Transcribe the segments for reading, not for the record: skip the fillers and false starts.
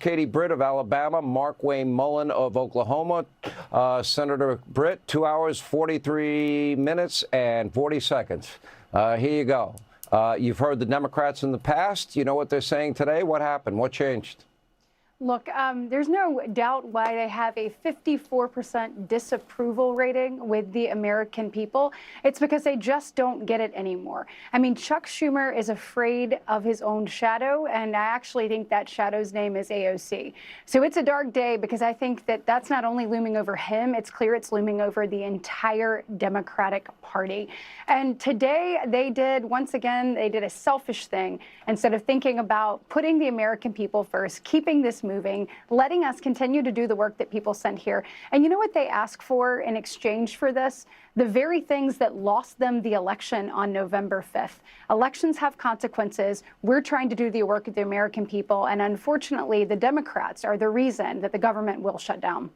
Katie BRITT of Alabama, Mark Wayne Mullin of Oklahoma. Senator BRITT, 2 hours, 43 minutes and 40 seconds. Here you go. You've heard the Democrats in the past. You know what they're saying today? What happened? What changed? Look, there's no doubt why they have a 54% disapproval rating with the American people. It's because they just don't get it anymore. I mean, Chuck Schumer is afraid of his own shadow, and I actually think that shadow's name is AOC. So it's a dark day because I think that that's not only looming over him, it's clear it's looming over the entire Democratic Party. And today they did, once again, they did a selfish thing. Instead of thinking about putting the American people first, keeping this moving, letting us continue to do the work that people sent here. And you know what they ask for in exchange for this? The very things that lost them the election on November 5th. Elections have consequences. We're trying to do the work of the American people. And unfortunately, the Democrats are the reason that the government will shut down.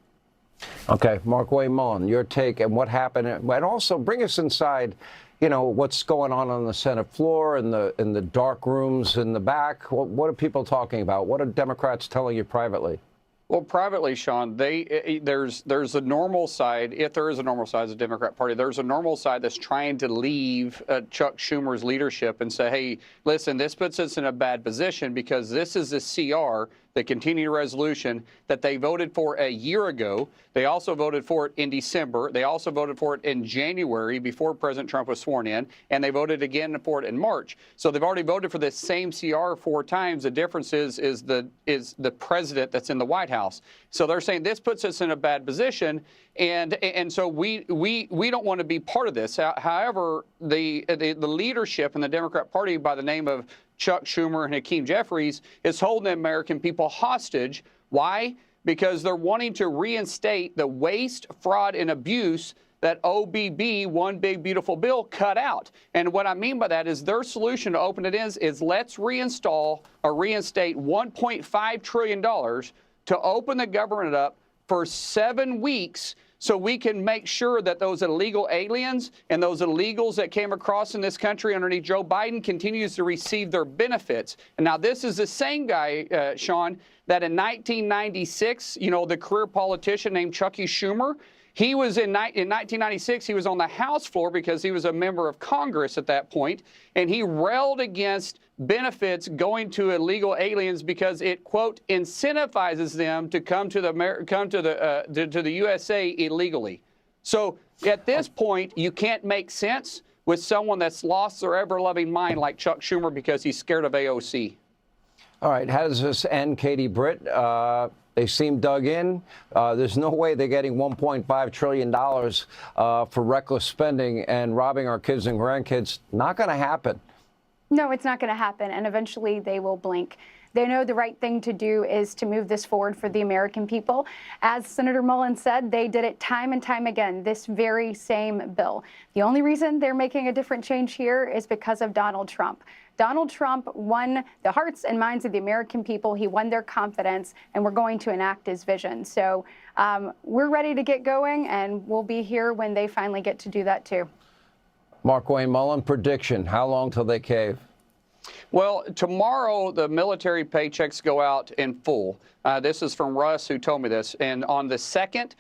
Okay, Mark Wayne Mullin, your take and what happened, and also bring us inside, you know, what's going on the Senate floor and in the dark rooms in the back. What are people talking about? What are Democrats telling you privately? Well, privately, Sean, there's a normal side. If there is a normal side of the Democrat Party, there's a normal side that's trying to leave Chuck Schumer's leadership and say, hey, listen, this puts us in a bad position because this is a CR, the continuing resolution that they voted for a year ago. They also voted for it in December. They also voted for it in January before President Trump was sworn in, and they voted again for it in March. So they've already voted for this same CR 4 times. The difference is the president that's in the White House. So they're saying this puts us in a bad position, and so we don't want to be part of this. However, the leadership in the Democrat Party by the name of Chuck Schumer and Hakeem Jeffries is holding the American people hostage. Why? Because they're wanting to reinstate the waste, fraud, and abuse that OBB, One Big Beautiful Bill, cut out. And what I mean by that is their solution to open it is let's reinstate $1.5 trillion to open the government up for 7 weeks so we can make sure that those illegal aliens and those illegals that came across in this country underneath Joe Biden continues to receive their benefits. And now this is the same guy, Sean, that in 1996, you know, the career politician named Chucky Schumer, he was in 1996, he was on the House floor because he was a member of Congress at that point, and he railed against benefits going to illegal aliens because it, quote, incentivizes them to come to the USA illegally. So at this point, you can't make sense with someone that's lost their ever-loving mind like Chuck Schumer because he's scared of AOC. All right, how does this end, Katie BRITT? They seem dug in. There's no way they're getting $1.5 trillion for reckless spending and robbing our kids and grandkids. Not going to happen. No, it's not going to happen. And eventually they will blink. They know the right thing to do is to move this forward for the American people. As Senator Mullin said, they did it time and time again, this very same bill. The only reason they're making a different change here is because of Donald Trump. Donald Trump won the hearts and minds of the American people. He won their confidence, and we're going to enact his vision. So we're ready to get going, and we'll be here when they finally get to do that, too. Mark Wayne Mullin, prediction, how long till they cave? Well, tomorrow the military paychecks go out in full. This is from Russ, who told me this. And on the 2nd,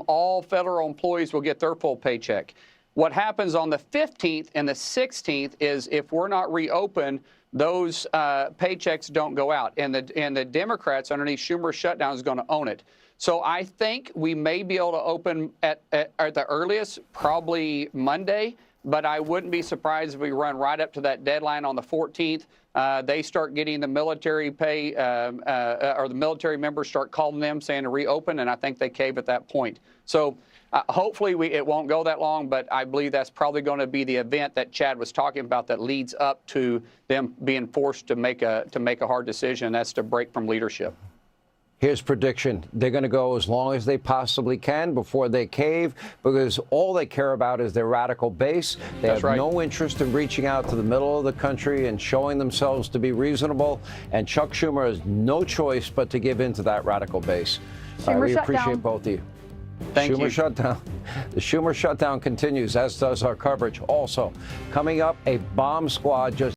all federal employees will get their full paycheck. What happens on the 15th and the 16th is if we're not reopened, those paychecks don't go out. And the Democrats underneath Schumer's shutdown is going to own it. So I think we may be able to open at the earliest, probably Monday. But I wouldn't be surprised if we run right up to that deadline on the 14th. They start getting the military pay, or the military members start calling them saying to reopen, and I think they cave at that point. So hopefully it won't go that long, but I believe that's probably going to be the event that Chad was talking about that leads up to them being forced to make a hard decision, and that's to break from leadership. Here's prediction. They're going to go as long as they possibly can before they cave, because all they care about is their radical base. They have no interest in reaching out to the middle of the country and showing themselves to be reasonable. And Chuck Schumer has no choice but to give in to that radical base. We appreciate both of you. Thank you. Schumer shutdown. The Schumer shutdown continues, as does our coverage. Also, coming up, a bomb squad just